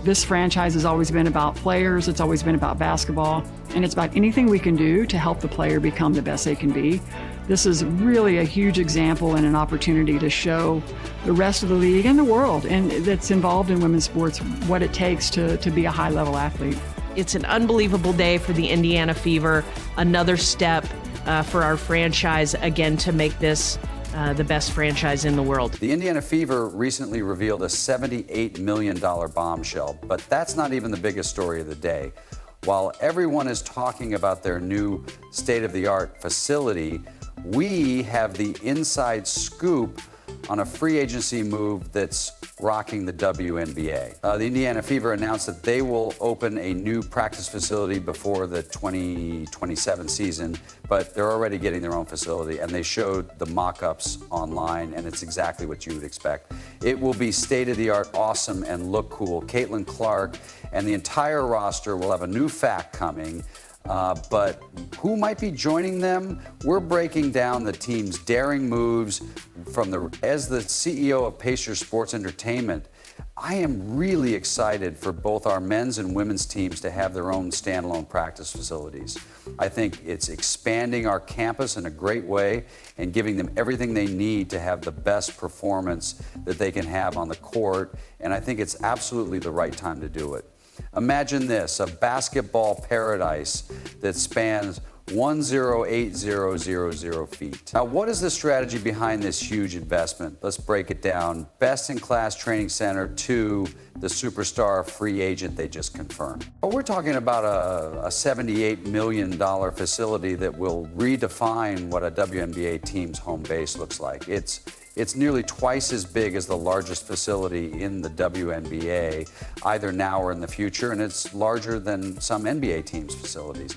This franchise has always been about players, it's always been about basketball, and it's about anything we can do to help the player become the best they can be. This is really a huge example and an opportunity to show the rest of the league and the world and that's involved in women's sports what it takes to be a high-level athlete. It's an unbelievable day for the Indiana Fever, another step for our franchise, again, to make this the best franchise in the world. The Indiana Fever recently revealed a $78 million bombshell, but that's not even the biggest story of the day. While everyone is talking about their new state-of-the-art facility, we have the inside scoop on a free agency move that's rocking the WNBA. The Indiana Fever announced that they will open a new practice facility before the 2027 season, but they're already getting their own facility, and they showed the mock-ups online, and it's exactly what you would expect. It will be state-of-the-art, awesome, and look cool. Caitlin Clark and the entire roster will have a new fact coming. But who might be joining them? We're breaking down the team's daring moves as the CEO of Pacers Sports Entertainment. I am really excited for both our men's and women's teams to have their own standalone practice facilities. I think it's expanding our campus in a great way and giving them everything they need to have the best performance that they can have on the court, and I think it's absolutely the right time to do it. Imagine this, a basketball paradise that spans 108,000 feet. Now, what is the strategy behind this huge investment? Let's break it down. Best-in-class training center to the superstar free agent they just confirmed. Well, we're talking about a $78 million facility that will redefine what a WNBA team's home base looks like. It's nearly twice as big as the largest facility in the WNBA, either now or in the future, and it's larger than some NBA teams' facilities.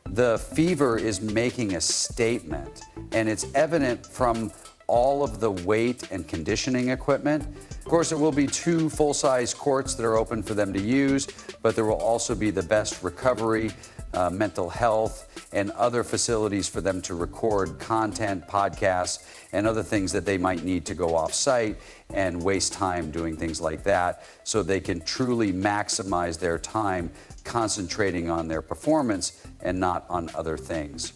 The Fever is making a statement, and it's evident from all of the weight and conditioning equipment. Of course, there will be 2 full-size courts that are open for them to use, but there will also be the best recovery, mental health, and other facilities for them to record content, podcasts, and other things that they might need to go off-site and waste time doing things like that so they can truly maximize their time concentrating on their performance and not on other things.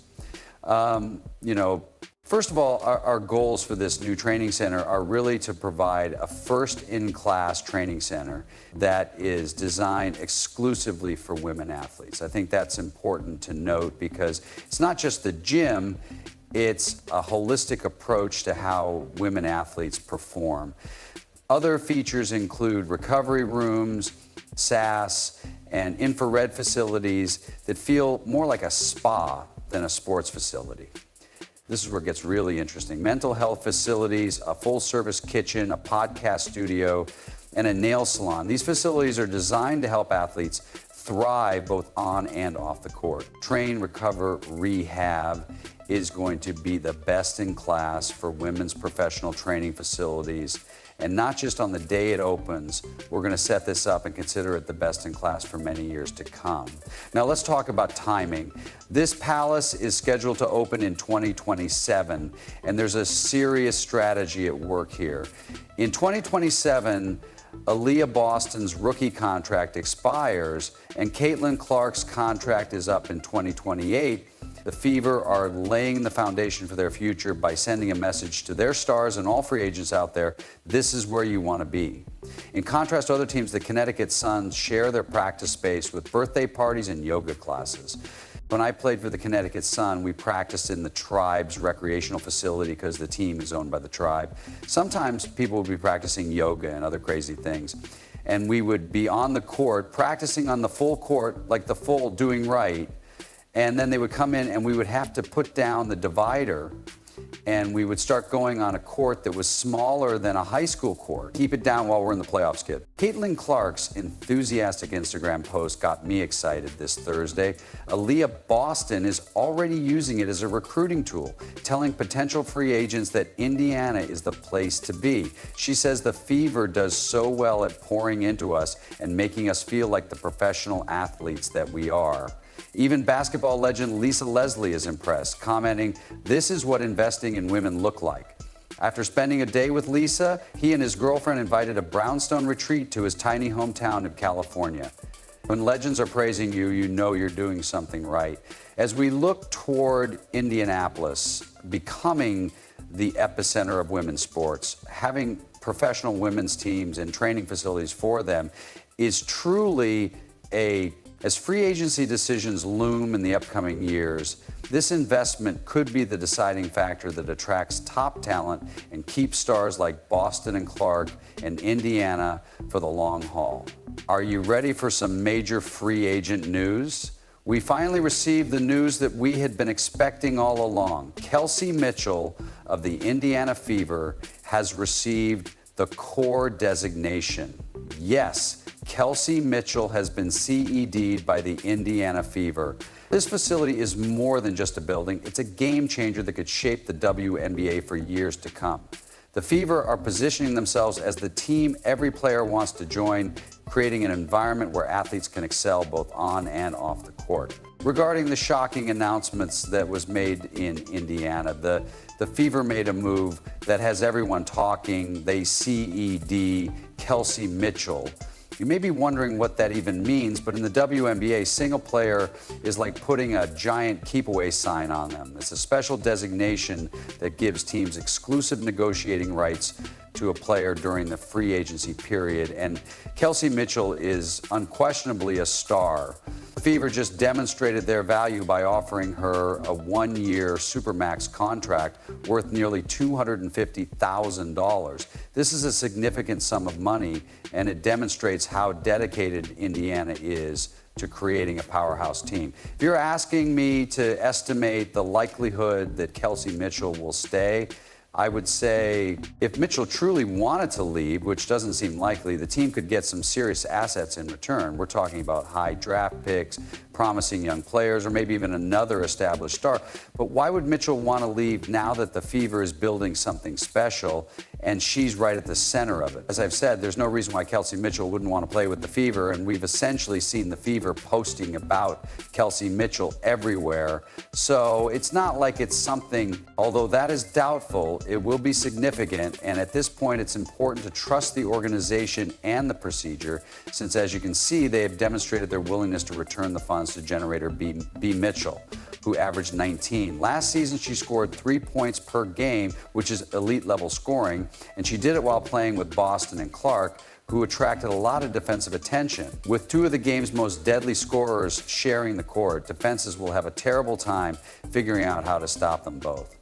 First of all, our goals for this new training center are really to provide a first-in-class training center that is designed exclusively for women athletes. I think that's important to note because it's not just the gym, it's a holistic approach to how women athletes perform. Other features include recovery rooms, SAS, and infrared facilities that feel more like a spa than a sports facility. This is where it gets really interesting. Mental health facilities, a full-service kitchen, a podcast studio, and a nail salon. These facilities are designed to help athletes thrive both on and off the court. Train, recover, rehab is going to be the best in class for women's professional training facilities. And not just on the day it opens, we're going to set this up and consider it the best in class for many years to come. Now let's talk about timing. This palace is scheduled to open in 2027, and there's a serious strategy at work here. In 2027, Aaliyah Boston's rookie contract expires, and Caitlin Clark's contract is up in 2028. The Fever are laying the foundation for their future by sending a message to their stars and all free agents out there, this is where you want to be. In contrast to other teams, the Connecticut Suns share their practice space with birthday parties and yoga classes. When I played for the Connecticut Sun, we practiced in the Tribe's recreational facility because the team is owned by the Tribe. Sometimes people would be practicing yoga and other crazy things. And we would be on the court, practicing on the full court, like the full doing right. And then they would come in and we would have to put down the divider and we would start going on a court that was smaller than a high school court. Keep it down while we're in the playoffs, kid. Caitlin Clark's enthusiastic Instagram post got me excited this Thursday. Aaliyah Boston is already using it as a recruiting tool, telling potential free agents that Indiana is the place to be. She says the Fever does so well at pouring into us and making us feel like the professional athletes that we are. Even basketball legend Lisa Leslie is impressed, commenting, "This is what investing in women look like." After spending a day with Lisa, he and his girlfriend invited a brownstone retreat to his tiny hometown of California. When legends are praising you, you know you're doing something right. As we look toward Indianapolis becoming the epicenter of women's sports, having professional women's teams and training facilities for them is truly as free agency decisions loom in the upcoming years, this investment could be the deciding factor that attracts top talent and keeps stars like Boston and Clark and Indiana for the long haul. Are you ready for some major free agent news? We finally received the news that we had been expecting all along. Kelsey Mitchell of the Indiana Fever has received the core designation. Yes, Kelsey Mitchell has been CED'd by the Indiana Fever. This facility is more than just a building. It's a game changer that could shape the WNBA for years to come. The Fever are positioning themselves as the team every player wants to join, creating an environment where athletes can excel both on and off the court. Regarding the shocking announcements that was made in Indiana, the Fever made a move that has everyone talking. They CED Kelsey Mitchell. You may be wondering what that even means, but in the WNBA, single player is like putting a giant keep-away sign on them. It's a special designation that gives teams exclusive negotiating rights to a player during the free agency period, and Kelsey Mitchell is unquestionably a star. The Fever just demonstrated their value by offering her a one-year Supermax contract worth nearly $250,000. This is a significant sum of money, and it demonstrates how dedicated Indiana is to creating a powerhouse team. If you're asking me to estimate the likelihood that Kelsey Mitchell will stay, I would say if Mitchell truly wanted to leave, which doesn't seem likely, the team could get some serious assets in return. We're talking about high draft picks, promising young players, or maybe even another established star. But why would Mitchell want to leave now that the Fever is building something special and she's right at the center of it? As I've said, there's no reason why Kelsey Mitchell wouldn't want to play with the Fever, and we've essentially seen the Fever posting about Kelsey Mitchell everywhere. So it's not like it's something, although that is doubtful, it will be significant, and at this point it's important to trust the organization and the procedure, since as you can see, they have demonstrated their willingness to return the funds to generator B. Mitchell, who averaged 19. Last season, she scored 3 points per game, which is elite level scoring, and she did it while playing with Boston and Clark, who attracted a lot of defensive attention. With two of the game's most deadly scorers sharing the court, defenses will have a terrible time figuring out how to stop them both.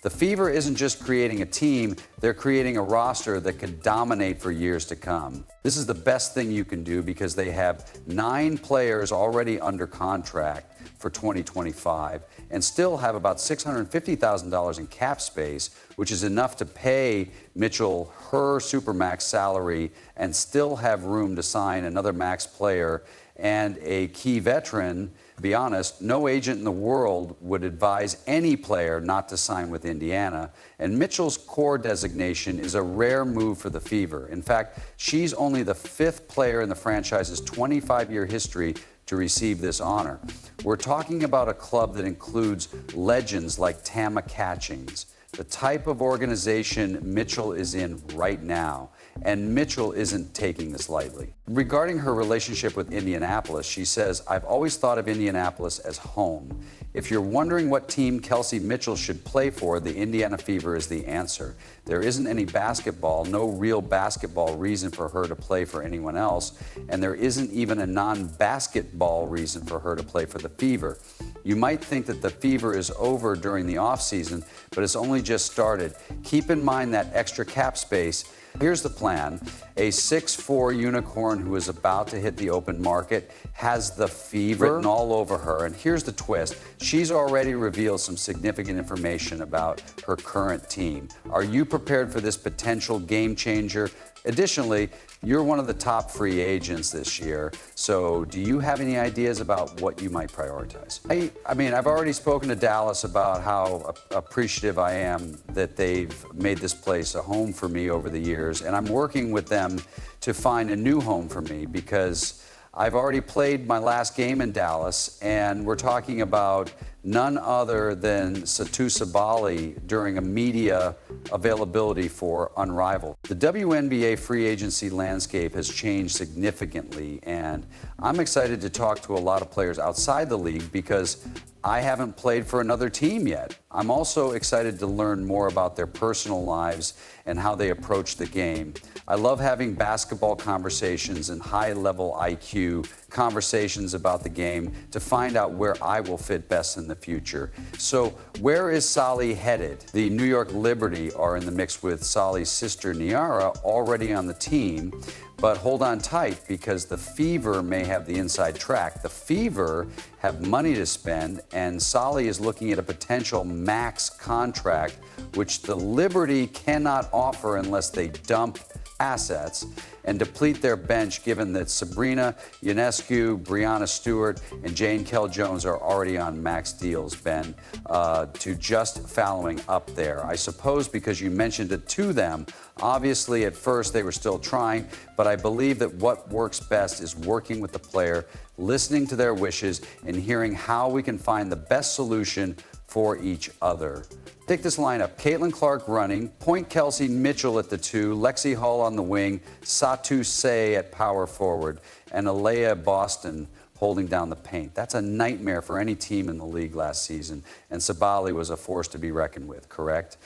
The Fever isn't just creating a team, they're creating a roster that could dominate for years to come. This is the best thing you can do because they have 9 players already under contract for 2025 and still have about $650,000 in cap space, which is enough to pay Mitchell her Supermax salary and still have room to sign another max player and a key veteran. To be honest, no agent in the world would advise any player not to sign with Indiana, and Mitchell's core designation is a rare move for the Fever. In fact, she's only the 5th player in the franchise's 25-year history to receive this honor. We're talking about a club that includes legends like Tama Catchings, the type of organization Mitchell is in right now, and Mitchell isn't taking this lightly. Regarding her relationship with Indianapolis, she says, "I've always thought of Indianapolis as home. If you're wondering what team Kelsey Mitchell should play for, the Indiana Fever is the answer. There isn't any basketball, no real basketball reason for her to play for anyone else, and there isn't even a non-basketball reason for her to play for the Fever. You might think that the Fever is over during the offseason, but it's only just started. Keep in mind that extra cap space. Here's the plan. A 6'4" unicorn who is about to hit the open market has the Fever written all over her. And here's the twist. She's already revealed some significant information about her current team. Are you prepared for this potential game changer? Additionally, you're one of the top free agents this year, so do you have any ideas about what you might prioritize? I mean, I've already spoken to Dallas about how appreciative I am that they've made this place a home for me over the years, and I'm working with them to find a new home for me because I've already played my last game in Dallas, and we're talking about none other than Satu Sabali during a media availability for Unrivaled. The WNBA free agency landscape has changed significantly, and I'm excited to talk to a lot of players outside the league because I haven't played for another team yet. I'm also excited to learn more about their personal lives and how they approach the game. I love having basketball conversations and high-level IQ conversations about the game to find out where I will fit best in the future. So where is Sally headed? The New York Liberty are in the mix with Sally's sister Niara already on the team. But hold on tight because the Fever may have the inside track. The Fever have money to spend, and Solly is looking at a potential max contract, which the Liberty cannot offer unless they dump assets and deplete their bench, given that Sabrina Ionescu, Brianna Stewart, and Jane Kell-Jones are already on max deals, Ben, to just following up there. I suppose because you mentioned it to them, obviously at first they were still trying, but I believe that what works best is working with the player, listening to their wishes, and hearing how we can find the best solution for each other. Take this lineup: Caitlin Clark running, Point Kelsey Mitchell at the 2, Lexi Hall on the wing, Satu Say at power forward, and Alea Boston holding down the paint. That's a nightmare for any team in the league last season, and Sabali was a force to be reckoned with, correct?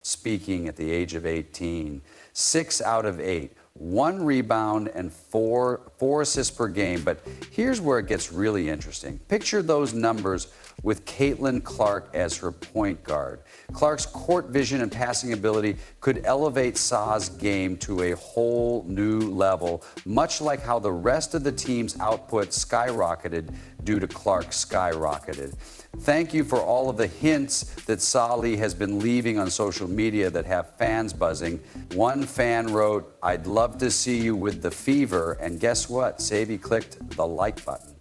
Speaking at the age of 18, 6 out of 8. 1 rebound and four assists per game. But here's where it gets really interesting. Picture those numbers with Caitlin Clark as her point guard. Clark's court vision and passing ability could elevate Sa's game to a whole new level, much like how the rest of the team's output skyrocketed due to Clark skyrocketed. Thank you for all of the hints that Sally has been leaving on social media that have fans buzzing. One fan wrote, "I'd love to see you with the Fever," and guess what? Savy clicked the like button.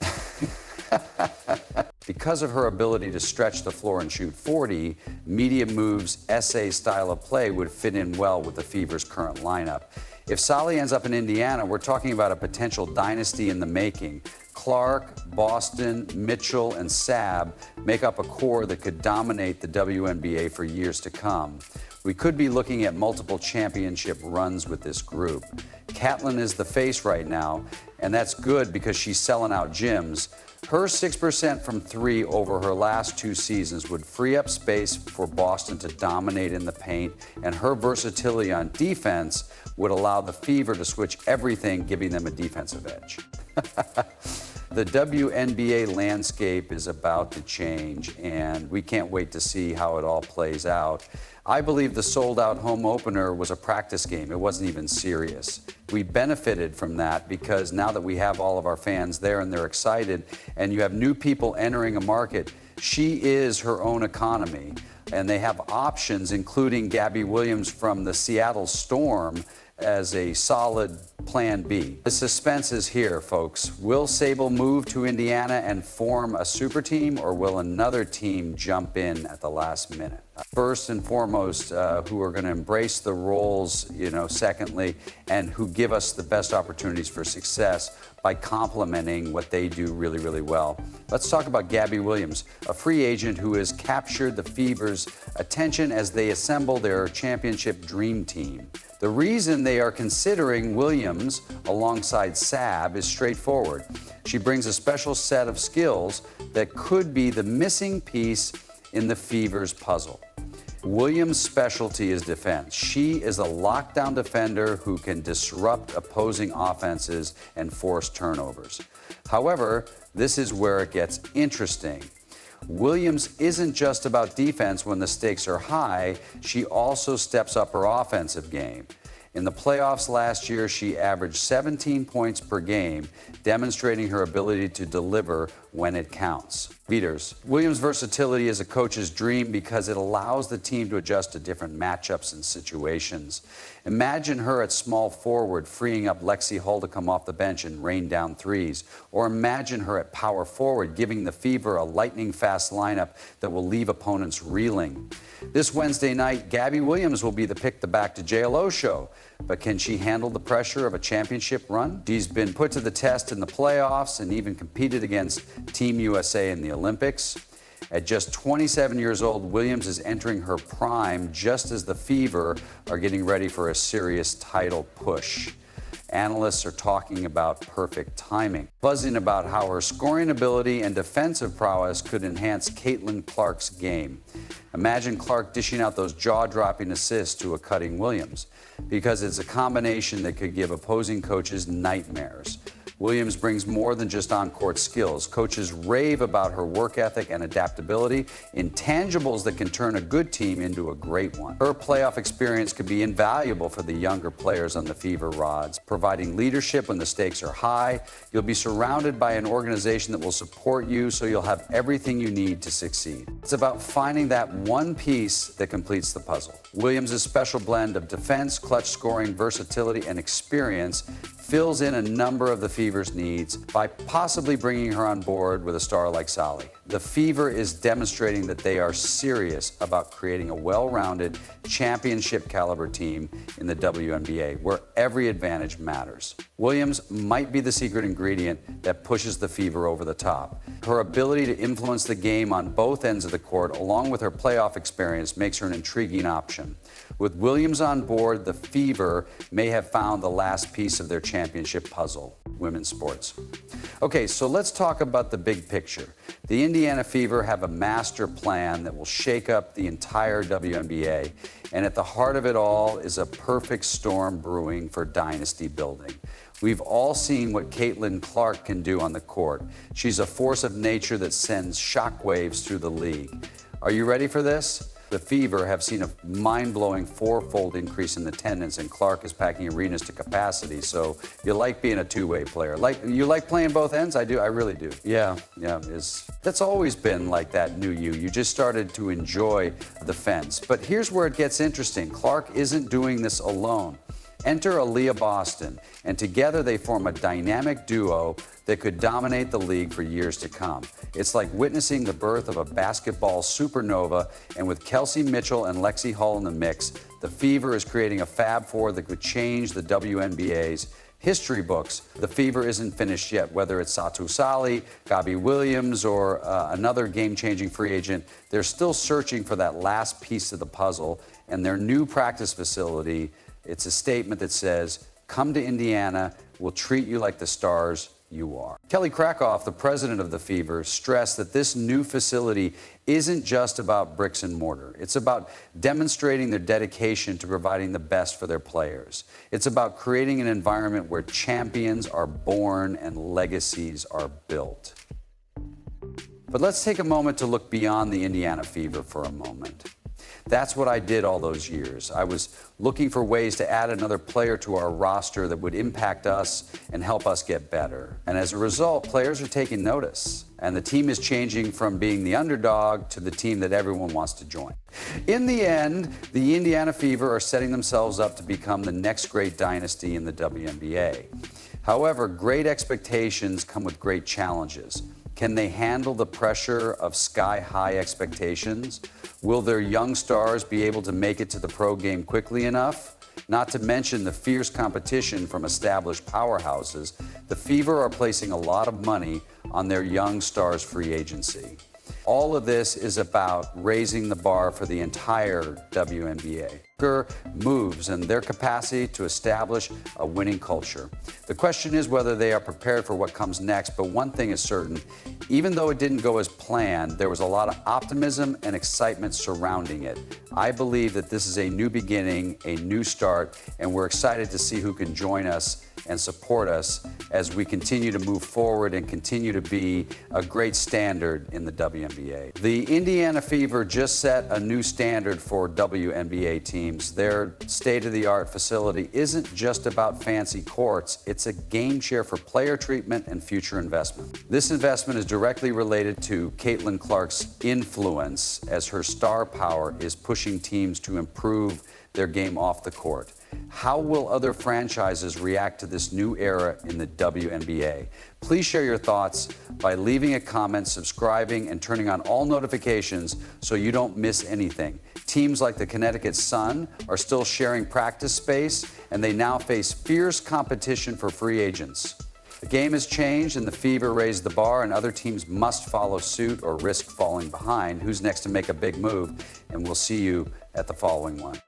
Because of her ability to stretch the floor and shoot 40, Media Moves' SA style of play would fit in well with the Fever's current lineup. If Sally ends up in Indiana, we're talking about a potential dynasty in the making. Clark, Boston, Mitchell, and Sab make up a core that could dominate the WNBA for years to come. We could be looking at multiple championship runs with this group. Catlin is the face right now, and that's good because she's selling out gyms. Her 6% from 3 over her last 2 seasons would free up space for Boston to dominate in the paint, and her versatility on defense would allow the Fever to switch everything, giving them a defensive edge. The WNBA landscape is about to change, and we can't wait to see how it all plays out. I believe the sold-out home opener was a practice game. It wasn't even serious. We benefited from that because now that we have all of our fans there and they're excited, and you have new people entering a market, she is her own economy, and they have options, including Gabby Williams from the Seattle Storm as a solid plan B. The suspense is here, folks. Will Sable move to Indiana and form a super team, or will another team jump in at the last minute? First and foremost, who are going to embrace the roles, secondly, and who give us the best opportunities for success by complementing what they do really, really well. Let's talk about Gabby Williams, a free agent who has captured the Fever's attention as they assemble their championship dream team. The reason they are considering Williams alongside Sab is straightforward. She brings a special set of skills that could be the missing piece in the Fever's puzzle. Williams' specialty is defense. She is a lockdown defender who can disrupt opposing offenses and force turnovers. However, this is where it gets interesting. Williams isn't just about defense when the stakes are high, she also steps up her offensive game. In the playoffs last year, she averaged 17 points per game, demonstrating her ability to deliver when it counts. Beaters. Williams' versatility is a coach's dream because it allows the team to adjust to different matchups and situations. Imagine her at small forward, freeing up Lexi Hull to come off the bench and rain down threes. Or imagine her at power forward, giving the Fever a lightning-fast lineup that will leave opponents reeling. This Wednesday night, Gabby Williams will be the Pick the Back to JLO show. but can she handle the pressure of a championship run? She's been put to the test in the playoffs and even competed against Team USA in the Olympics. At just 27 years old, Williams is entering her prime just as the Fever are getting ready for a serious title push. Analysts are talking about perfect timing, buzzing about how her scoring ability and defensive prowess could enhance Caitlin Clark's game. Imagine Clark dishing out those jaw-dropping assists to a cutting Williams, because it's a combination that could give opposing coaches nightmares. Williams brings more than just on-court skills. Coaches rave about her work ethic and adaptability, intangibles that can turn a good team into a great one. Her playoff experience could be invaluable for the younger players on the Fever rods, providing leadership when the stakes are high. You'll be surrounded by an organization that will support you, so you'll have everything you need to succeed. It's about finding that one piece that completes the puzzle. Williams' special blend of defense, clutch scoring, versatility, and experience fills in a number of the Fever's needs by possibly bringing her on board with a star like Sally. The Fever is demonstrating that they are serious about creating a well-rounded, championship-caliber team in the WNBA, where every advantage matters. Williams might be the secret ingredient that pushes the Fever over the top. Her ability to influence the game on both ends of the court, along with her playoff experience, makes her an intriguing option. With Williams on board, the Fever may have found the last piece of their championship puzzle, women's sports. Okay, so let's talk about the big picture. The Indiana Fever have a master plan that will shake up the entire WNBA, and at the heart of it all is a perfect storm brewing for dynasty building. We've all seen what Caitlin Clark can do on the court. She's a force of nature that sends shockwaves through the league. Are you ready for this? The Fever have seen a mind-blowing four-fold increase in attendance, and Clark is packing arenas to capacity. So you like being a two-way player. You like playing both ends? I do. I really do. Yeah. That's always been like that new you. You just started to enjoy the fence. But here's where it gets interesting. Clark isn't doing this alone. Enter Aaliyah Boston, and together they form a dynamic duo that could dominate the league for years to come. It's like witnessing the birth of a basketball supernova, and with Kelsey Mitchell and Lexi Hall in the mix, the Fever is creating a Fab Four that could change the WNBA's history books. The Fever isn't finished yet, whether it's Satu Sali, Gabi Williams, or another game-changing free agent. They're still searching for that last piece of the puzzle, and their new practice facility, it's a statement that says, come to Indiana, we'll treat you like the stars you are. Kelly Krakoff, the president of the Fever, stressed that this new facility isn't just about bricks and mortar. It's about demonstrating their dedication to providing the best for their players. It's about creating an environment where champions are born and legacies are built. But let's take a moment to look beyond the Indiana Fever for a moment. That's what I did all those years. I was looking for ways to add another player to our roster that would impact us and help us get better. And as a result, players are taking notice. And the team is changing from being the underdog to the team that everyone wants to join. In the end, the Indiana Fever are setting themselves up to become the next great dynasty in the WNBA. However, great expectations come with great challenges. Can they handle the pressure of sky-high expectations? Will their young stars be able to make it to the pro game quickly enough? Not to mention the fierce competition from established powerhouses, the Fever are placing a lot of money on their young stars' free agency. All of this is about raising the bar for the entire WNBA. Moves and their capacity to establish a winning culture. The question is whether they are prepared for what comes next, but one thing is certain. Even though it didn't go as planned, there was a lot of optimism and excitement surrounding it. I believe that this is a new beginning, a new start, and we're excited to see who can join us and support us as we continue to move forward and continue to be a great standard in the WNBA. The Indiana Fever just set a new standard for WNBA teams. Their state-of-the-art facility isn't just about fancy courts, it's a game chair for player treatment and future investment. This investment is directly related to Caitlin Clark's influence, as her star power is pushing teams to improve their game off the court. How will other franchises react to this new era in the WNBA? Please share your thoughts by leaving a comment, subscribing, and turning on all notifications so you don't miss anything. Teams like the Connecticut Sun are still sharing practice space, and they now face fierce competition for free agents. The game has changed, and the Fever raised the bar, and other teams must follow suit or risk falling behind. Who's next to make a big move? And we'll see you at the following one.